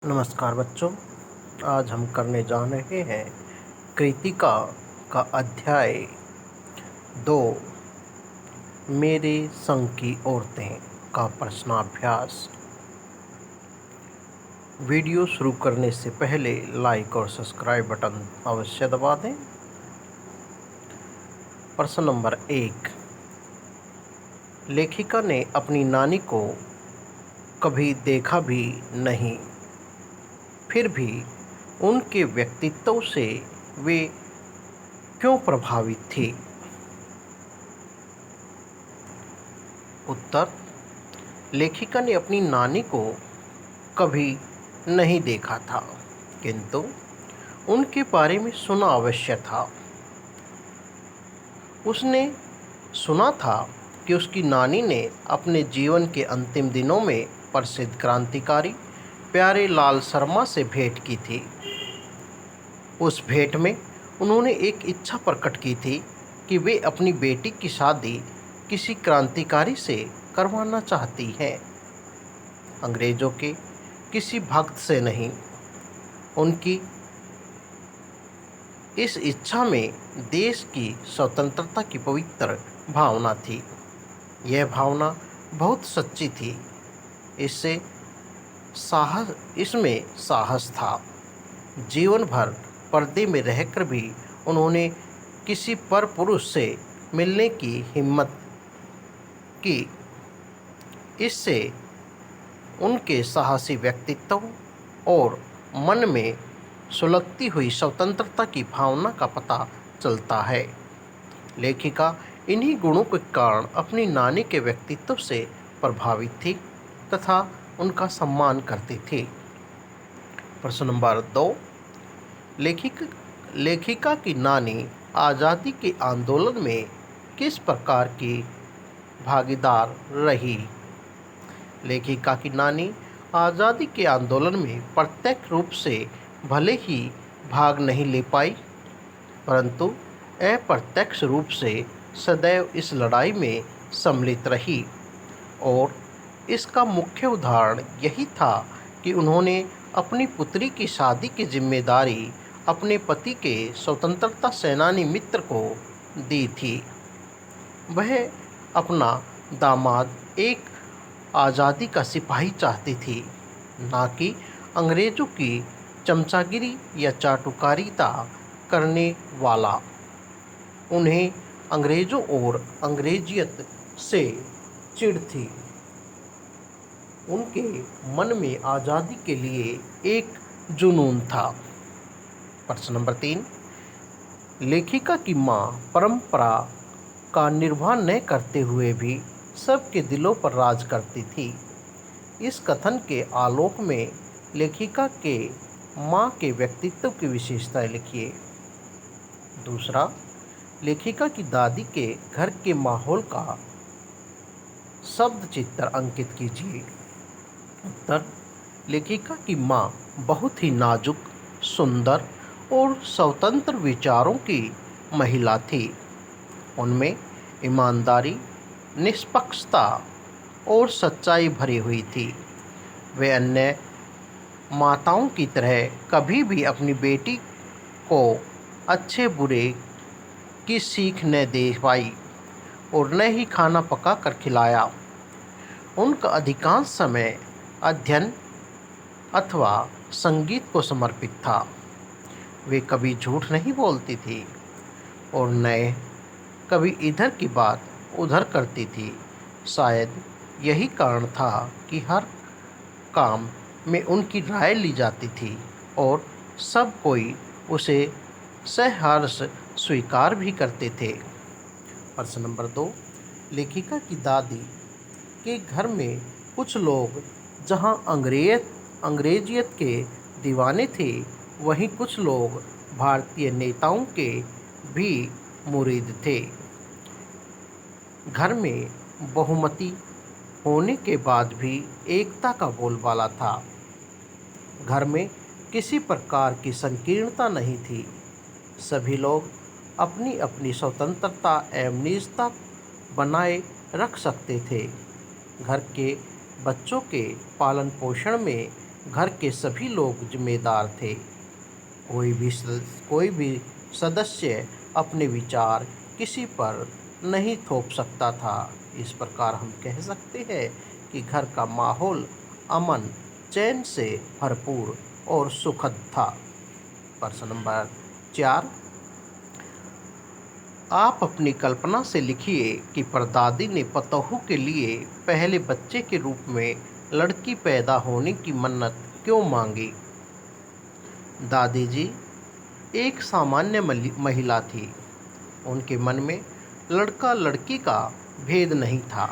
नमस्कार बच्चों। आज हम करने जा रहे हैं कृतिका का अध्याय 2 मेरे संग की औरतें का प्रश्नाभ्यास। वीडियो शुरू करने से पहले लाइक और सब्सक्राइब बटन अवश्य दबा दें। प्रश्न नंबर 1। लेखिका ने अपनी नानी को कभी देखा भी नहीं, फिर भी उनके व्यक्तित्व से वे क्यों प्रभावित थी? उत्तर: लेखिका ने अपनी नानी को कभी नहीं देखा था, किंतु उनके बारे में सुना अवश्य था। उसने सुना था कि उसकी नानी ने अपने जीवन के अंतिम दिनों में प्रसिद्ध क्रांतिकारी प्यारे लाल शर्मा से भेंट की थी। उस भेंट में उन्होंने एक इच्छा प्रकट की थी कि वे अपनी बेटी की शादी किसी क्रांतिकारी से करवाना चाहती हैं, अंग्रेजों के किसी भक्त से नहीं। उनकी इस इच्छा में देश की स्वतंत्रता की पवित्र भावना थी। यह भावना बहुत सच्ची थी। इसमें साहस था। जीवन भर पर्दे में रहकर भी उन्होंने किसी पर पुरुष से मिलने की हिम्मत की। इससे उनके साहसी व्यक्तित्व और मन में सुलगती हुई स्वतंत्रता की भावना का पता चलता है। लेखिका इन्हीं गुणों के कारण अपनी नानी के व्यक्तित्व से प्रभावित थी तथा उनका सम्मान करती थी। प्रश्न नंबर 2। लेखिका की नानी आज़ादी के आंदोलन में किस प्रकार की भागीदार रही? लेखिका की नानी आज़ादी के आंदोलन में प्रत्यक्ष रूप से भले ही भाग नहीं ले पाई, परंतु अप्रत्यक्ष रूप से सदैव इस लड़ाई में सम्मिलित रही। और इसका मुख्य उदाहरण यही था कि उन्होंने अपनी पुत्री की शादी की जिम्मेदारी अपने पति के स्वतंत्रता सेनानी मित्र को दी थी। वह अपना दामाद एक आज़ादी का सिपाही चाहती थी, ना कि अंग्रेज़ों की चमचागिरी या चाटुकारिता करने वाला। उन्हें अंग्रेज़ों और अंग्रेजियत से चिढ़ थी। उनके मन में आज़ादी के लिए एक जुनून था। प्रश्न नंबर 3। लेखिका की माँ परंपरा का निर्वाह न करते हुए भी सबके दिलों पर राज करती थी। इस कथन के आलोक में लेखिका के माँ के व्यक्तित्व की विशेषताएं लिखिए। दूसरा, लेखिका की दादी के घर के माहौल का शब्द चित्र अंकित कीजिए। उत्तर: लेखिका की माँ बहुत ही नाजुक, सुंदर और स्वतंत्र विचारों की महिला थी। उनमें ईमानदारी, निष्पक्षता और सच्चाई भरी हुई थी। वे अन्य माताओं की तरह कभी भी अपनी बेटी को अच्छे बुरे की सीख न दे पाई और न ही खाना पका कर खिलाया। उनका अधिकांश समय अध्ययन अथवा संगीत को समर्पित था। वे कभी झूठ नहीं बोलती थी और न कभी इधर की बात उधर करती थी। शायद यही कारण था कि हर काम में उनकी राय ली जाती थी और सब कोई उसे सहर्ष स्वीकार भी करते थे। प्रश्न नंबर 2। लेखिका की दादी के घर में कुछ लोग जहां अंग्रेजियत के दीवाने थे, वहीं कुछ लोग भारतीय नेताओं के भी मुरीद थे। घर में बहुमती होने के बाद भी एकता का बोलबाला था। घर में किसी प्रकार की संकीर्णता नहीं थी। सभी लोग अपनी अपनी स्वतंत्रता एवं निजता बनाए रख सकते थे। घर के बच्चों के पालन पोषण में घर के सभी लोग जिम्मेदार थे। कोई भी सदस्य अपने विचार किसी पर नहीं थोप सकता था। इस प्रकार हम कह सकते हैं कि घर का माहौल अमन, चैन से भरपूर और सुखद था। प्रश्न नंबर 4, आप अपनी कल्पना से लिखिए कि परदादी ने पतोहू के लिए पहले बच्चे के रूप में लड़की पैदा होने की मन्नत क्यों मांगी। दादी जी एक सामान्य महिला थी। उनके मन में लड़का लड़की का भेद नहीं था।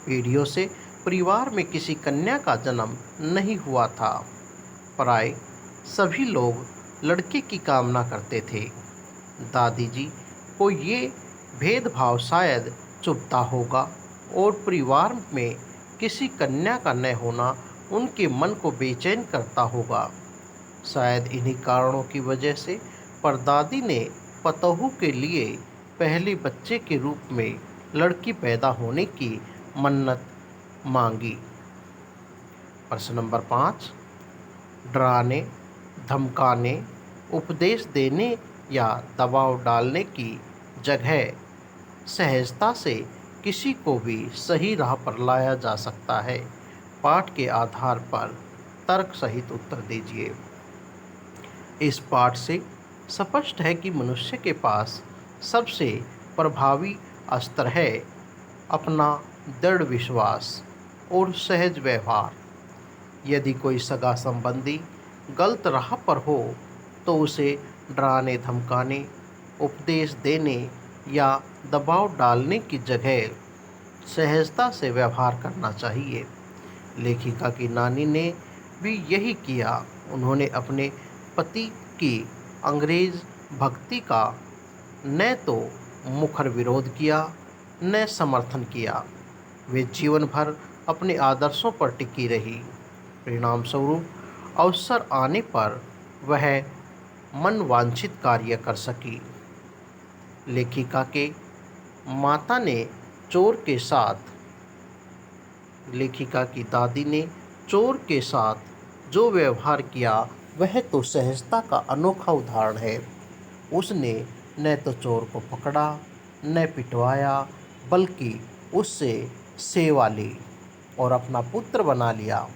पीढ़ियों से परिवार में किसी कन्या का जन्म नहीं हुआ था। प्राय सभी लोग लड़के की कामना करते थे। दादी जी को ये भेदभाव शायद चुभता होगा और परिवार में किसी कन्या का न होना उनके मन को बेचैन करता होगा। शायद इन्हीं कारणों की वजह से परदादी ने पतोहू के लिए पहले बच्चे के रूप में लड़की पैदा होने की मन्नत मांगी। प्रश्न नंबर 5, डराने, धमकाने, उपदेश देने या दबाव डालने की जगह सहजता से किसी को भी सही राह पर लाया जा सकता है। पाठ के आधार पर तर्क सहित उत्तर दीजिए। इस पाठ से स्पष्ट है कि मनुष्य के पास सबसे प्रभावी अस्त्र है अपना दृढ़ विश्वास और सहज व्यवहार। यदि कोई सगा संबंधी गलत राह पर हो तो उसे डराने, धमकाने, उपदेश देने या दबाव डालने की जगह सहजता से व्यवहार करना चाहिए। लेखिका की नानी ने भी यही किया। उन्होंने अपने पति की अंग्रेज भक्ति का न तो मुखर विरोध किया न समर्थन किया। वे जीवन भर अपने आदर्शों पर टिकी रही। परिणाम स्वरूप अवसर आने पर वह मन वांछित कार्य कर सकी। लेखिका के माता ने चोर के साथ लेखिका की दादी ने चोर के साथ जो व्यवहार किया वह तो सहजता का अनोखा उदाहरण है। उसने न तो चोर को पकड़ा न पिटवाया, बल्कि उससे सेवा ली और अपना पुत्र बना लिया।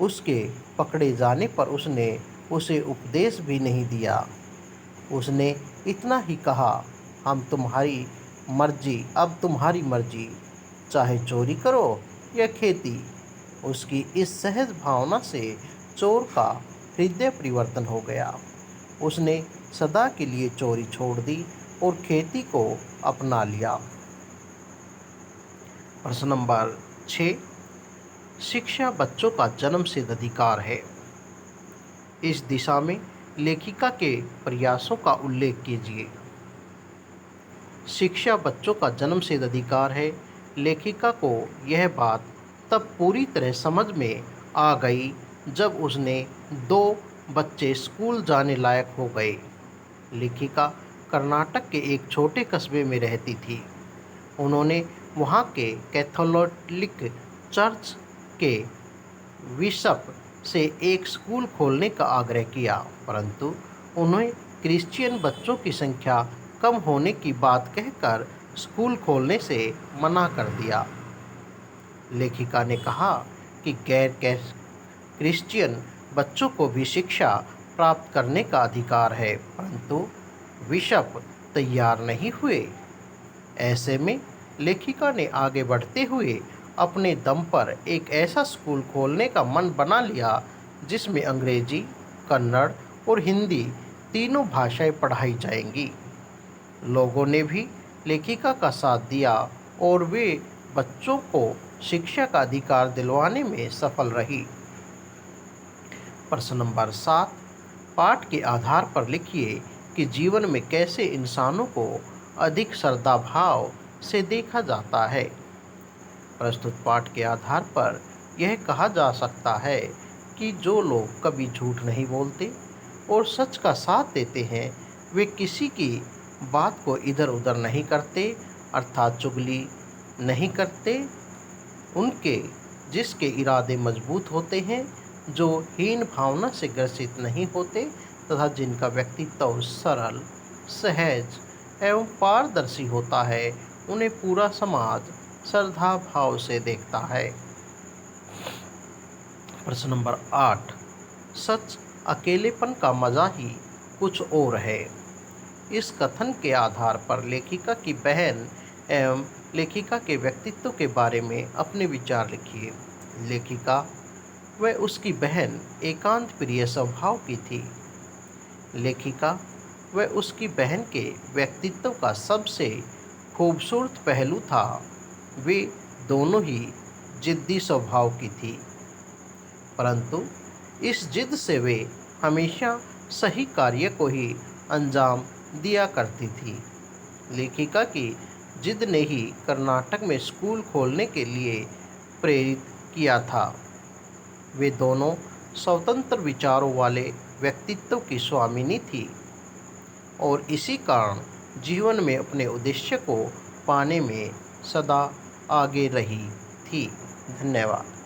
उसके पकड़े जाने पर उसने उसे उपदेश भी नहीं दिया। उसने इतना ही कहा, अब तुम्हारी मर्जी, चाहे चोरी करो या खेती। उसकी इस सहज भावना से चोर का हृदय परिवर्तन हो गया। उसने सदा के लिए चोरी छोड़ दी और खेती को अपना लिया। प्रश्न नंबर 6, शिक्षा बच्चों का जन्मसिद्ध अधिकार है। इस दिशा में लेखिका के प्रयासों का उल्लेख कीजिए। शिक्षा बच्चों का जन्मसिद्ध अधिकार है। लेखिका को यह बात तब पूरी तरह समझ में आ गई जब उसने 2 बच्चे स्कूल जाने लायक हो गए। लेखिका कर्नाटक के एक छोटे कस्बे में रहती थी। उन्होंने वहाँ के कैथोलिक चर्च के बिशप से एक स्कूल खोलने का आग्रह किया, परंतु उन्हें क्रिश्चियन बच्चों की संख्या कम होने की बात कहकर स्कूल खोलने से मना कर दिया। लेखिका ने कहा कि गैर क्रिश्चियन बच्चों को भी शिक्षा प्राप्त करने का अधिकार है, परंतु बिशप तैयार नहीं हुए। ऐसे में लेखिका ने आगे बढ़ते हुए अपने दम पर एक ऐसा स्कूल खोलने का मन बना लिया जिसमें अंग्रेजी, कन्नड़ और हिंदी तीनों भाषाएं पढ़ाई जाएंगी। लोगों ने भी लेखिका का साथ दिया और वे बच्चों को शिक्षा का अधिकार दिलवाने में सफल रही। प्रश्न नंबर 7, पाठ के आधार पर लिखिए कि जीवन में कैसे इंसानों को अधिक श्रद्धाभाव से देखा जाता है। प्रस्तुत पाठ के आधार पर यह कहा जा सकता है कि जो लोग कभी झूठ नहीं बोलते और सच का साथ देते हैं, वे किसी की बात को इधर उधर नहीं करते, अर्थात चुगली नहीं करते। जिसके इरादे मजबूत होते हैं जो हीन भावना से ग्रसित नहीं होते तथा जिनका व्यक्तित्व सरल, सहज एवं पारदर्शी होता है, उन्हें पूरा समाज श्रद्धा भाव से देखता है। प्रश्न नंबर 8, सच अकेलेपन का मजा ही कुछ और है। इस कथन के आधार पर लेखिका की बहन एवं लेखिका के व्यक्तित्व के बारे में अपने विचार लिखिए। लेखिका व उसकी बहन एकांत प्रिय स्वभाव की थी। लेखिका व उसकी बहन के व्यक्तित्व का सबसे खूबसूरत पहलू था, वे दोनों ही जिद्दी स्वभाव की थी, परंतु इस जिद से वे हमेशा सही कार्य को ही अंजाम दिया करती थी। लेखिका की जिद ने ही कर्नाटक में स्कूल खोलने के लिए प्रेरित किया था। वे दोनों स्वतंत्र विचारों वाले व्यक्तित्व की स्वामिनी थी और इसी कारण जीवन में अपने उद्देश्य को पाने में सदा आगे रही थी। धन्यवाद।